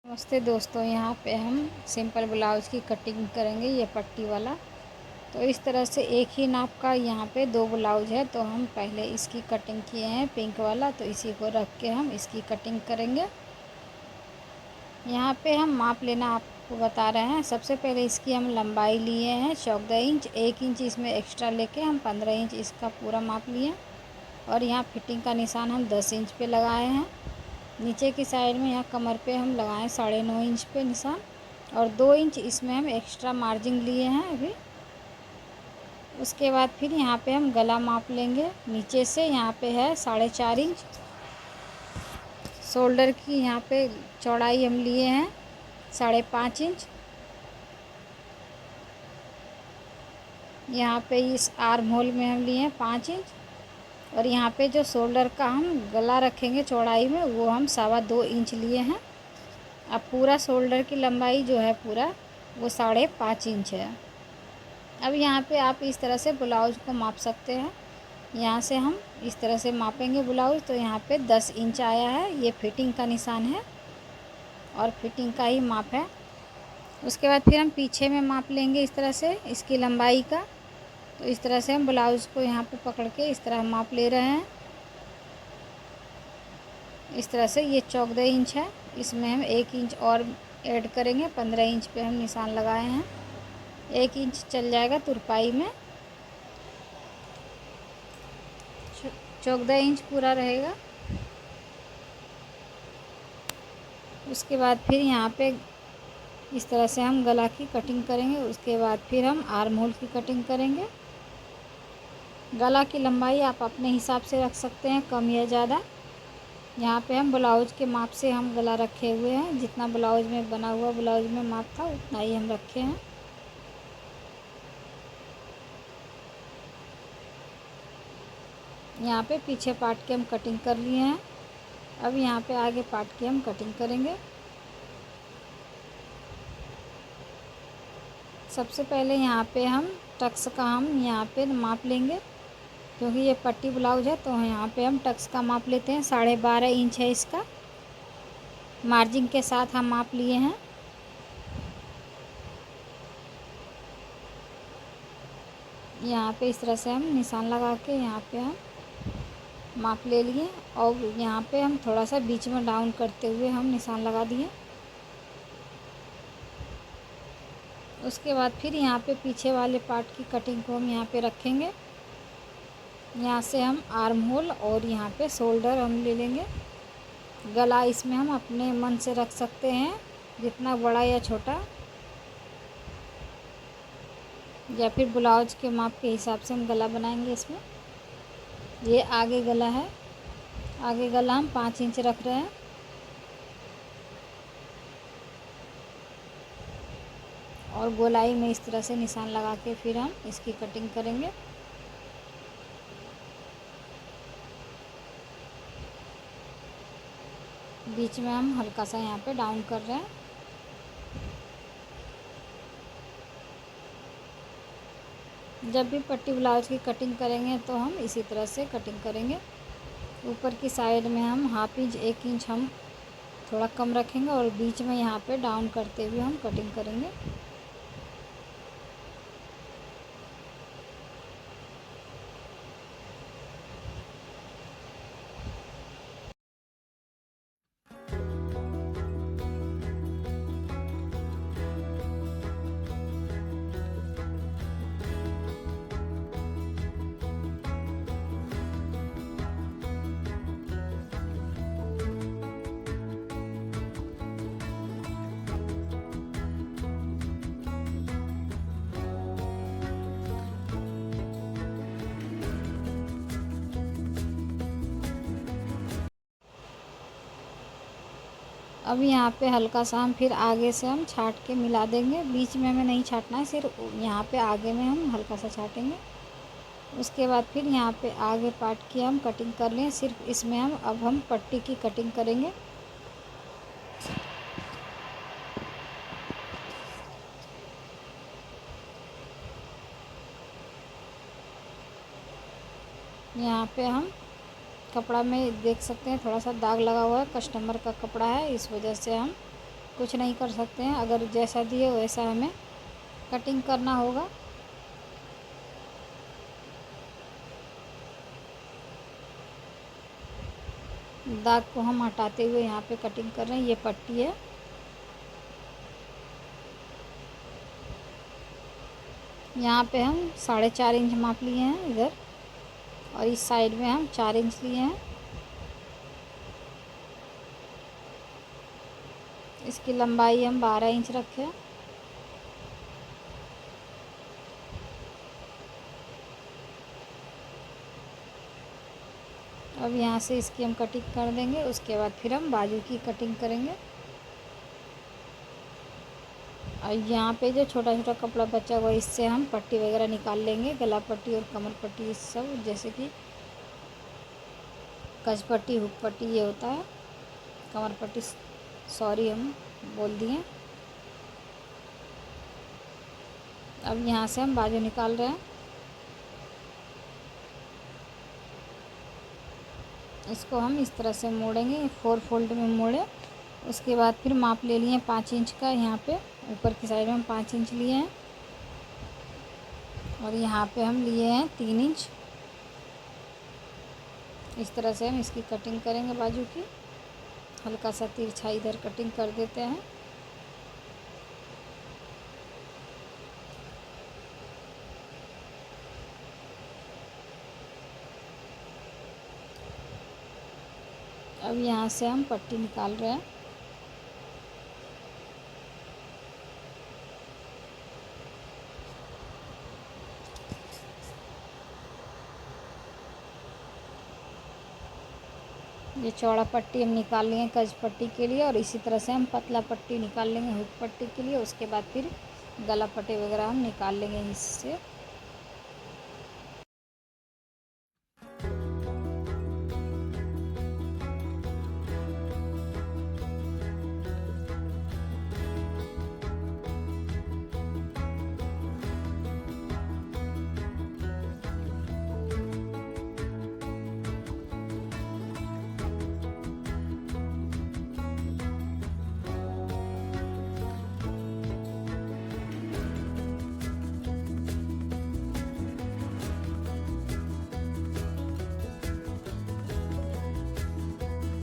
नमस्ते दोस्तों, यहाँ पे हम सिंपल ब्लाउज़ की कटिंग करेंगे। ये पट्टी वाला तो इस तरह से एक ही नाप का यहाँ पे दो ब्लाउज़ है, तो हम पहले इसकी कटिंग किए हैं पिंक वाला, तो इसी को रख के हम इसकी कटिंग करेंगे। यहाँ पे हम माप लेना आपको बता रहे हैं। सबसे पहले इसकी हम लंबाई लिए हैं 14 इंच, 1 इंच इसमें एक्स्ट्रा लेके हम 15 इंच इसका पूरा माप लिए। और यहाँ फिटिंग का निशान हम 10 इंच पे लगाए हैं। नीचे की साइड में यहाँ कमर पे हम लगाएं 9.5 इंच पे निशान, और 2 इंच इसमें हम एक्स्ट्रा मार्जिन लिए हैं अभी। उसके बाद फिर यहाँ पे हम गला माप लेंगे। नीचे से यहाँ पे है 4.5 इंच। शोल्डर की यहाँ पे चौड़ाई हम लिए हैं 5.5 इंच। यहाँ पे इस आर्म होल में हम लिए हैं 5 इंच। और यहाँ पे जो शोल्डर का हम गला रखेंगे चौड़ाई में, वो हम 2.25 इंच लिए हैं। अब पूरा शोल्डर की लंबाई जो है पूरा वो 5.5 इंच है। अब यहाँ पे आप इस तरह से ब्लाउज़ को माप सकते हैं। यहाँ से हम इस तरह से मापेंगे ब्लाउज़, तो यहाँ पे 10 इंच आया है। ये फिटिंग का निशान है और फिटिंग का ही माप है। उसके बाद फिर हम पीछे में माप लेंगे इस तरह से इसकी लंबाई का। तो इस तरह से हम ब्लाउज़ को यहाँ पे पकड़ के इस तरह माप ले रहे हैं। इस तरह से ये 14 इंच है, इसमें हम 1 इंच और ऐड करेंगे। 15 इंच पे हम निशान लगाए हैं। 1 इंच चल जाएगा तुरपाई में, 14 इंच पूरा रहेगा। उसके बाद फिर यहाँ पे इस तरह से हम गला की कटिंग करेंगे। उसके बाद फिर हम आर्म होल की कटिंग करेंगे। गला की लंबाई आप अपने हिसाब से रख सकते हैं, कम या ज़्यादा। यहाँ पे हम ब्लाउज़ के माप से हम गला रखे हुए हैं। जितना ब्लाउज़ में बना हुआ ब्लाउज़ में माप था उतना ही हम रखे हैं। यहाँ पे पीछे पार्ट की हम कटिंग कर लिए हैं। अब यहाँ पे आगे पार्ट की हम कटिंग करेंगे। सबसे पहले यहाँ पे हम टक्स का हम यहाँ पे माप लेंगे, क्योंकि ये पट्टी ब्लाउज़ है। तो यहाँ पे हम टक्स का माप लेते हैं। 12.5 इंच है इसका, मार्जिन के साथ हम माप लिए हैं। यहाँ पे इस तरह से हम निशान लगा के यहाँ पे हम माप ले लिए। और यहाँ पे हम थोड़ा सा बीच में डाउन करते हुए हम निशान लगा दिए। उसके बाद फिर यहाँ पे पीछे वाले पार्ट की कटिंग को हम यहाँ पे रखेंगे। यहाँ से हम आर्म होल और यहाँ पे शोल्डर हम ले लेंगे। गला इसमें हम अपने मन से रख सकते हैं, जितना बड़ा या छोटा, या फिर ब्लाउज के माप के हिसाब से हम गला बनाएंगे इसमें। ये आगे गला है, आगे गला हम 5 इंच रख रहे हैं। और गोलाई में इस तरह से निशान लगा के फिर हम इसकी कटिंग करेंगे। बीच में हम हल्का सा यहाँ पे डाउन कर रहे हैं। जब भी पट्टी ब्लाउज की कटिंग करेंगे तो हम इसी तरह से कटिंग करेंगे। ऊपर की साइड में हम 1/2 इंच 1 इंच हम थोड़ा कम रखेंगे, और बीच में यहाँ पे डाउन करते हुए हम कटिंग करेंगे। अब यहाँ पे हल्का सा हम फिर आगे से हम छाट के मिला देंगे। बीच में हमें नहीं छाटना है, सिर्फ यहाँ पे आगे में हम हल्का सा छाटेंगे। उसके बाद फिर यहाँ पे आगे पार्ट की हम कटिंग कर लें। सिर्फ इसमें हम पट्टी की कटिंग करेंगे। यहाँ पे हम कपड़ा में देख सकते हैं थोड़ा सा दाग लगा हुआ है, कस्टमर का कपड़ा है, इस वजह से हम कुछ नहीं कर सकते हैं। अगर जैसा दिए वैसा हमें कटिंग करना होगा। दाग को हम हटाते हुए यहाँ पे कटिंग कर रहे हैं। ये पट्टी है। यहाँ पे हम 4.5 इंच माप लिए हैं इधर, और इस साइड में हम 4 इंच लिए हैं। इसकी लंबाई हम 12 इंच रखें। अब यहाँ से इसकी हम कटिंग कर देंगे। उसके बाद फिर हम बाजू की कटिंग करेंगे। और यहाँ पे जो छोटा छोटा कपड़ा बचा हुआ, इससे हम पट्टी वगैरह निकाल लेंगे, गला पट्टी और कमर पट्टी सब, जैसे कि कच पट्टी, हुक पट्टी ये होता है। कमर पट्टी सॉरी हम बोल दिए। अब यहाँ से हम बाजू निकाल रहे हैं। इसको हम इस तरह से मोड़ेंगे, 4 फोल्ड में मोड़े। उसके बाद फिर माप ले लिए 5 इंच का। यहाँ पे ऊपर की साइड में हम 5 इंच लिए हैं, और यहाँ पे हम लिए हैं 3 इंच। इस तरह से हम इसकी कटिंग करेंगे बाजू की। हल्का सा तिरछा इधर कटिंग कर देते हैं। अब यहाँ से हम पट्टी निकाल रहे हैं। ये चौड़ा पट्टी हम निकाल लेंगे कज पट्टी के लिए, और इसी तरह से हम पतला पट्टी निकाल लेंगे हुक पट्टी के लिए। उसके बाद फिर गला पट्टी वगैरह हम निकाल लेंगे इससे।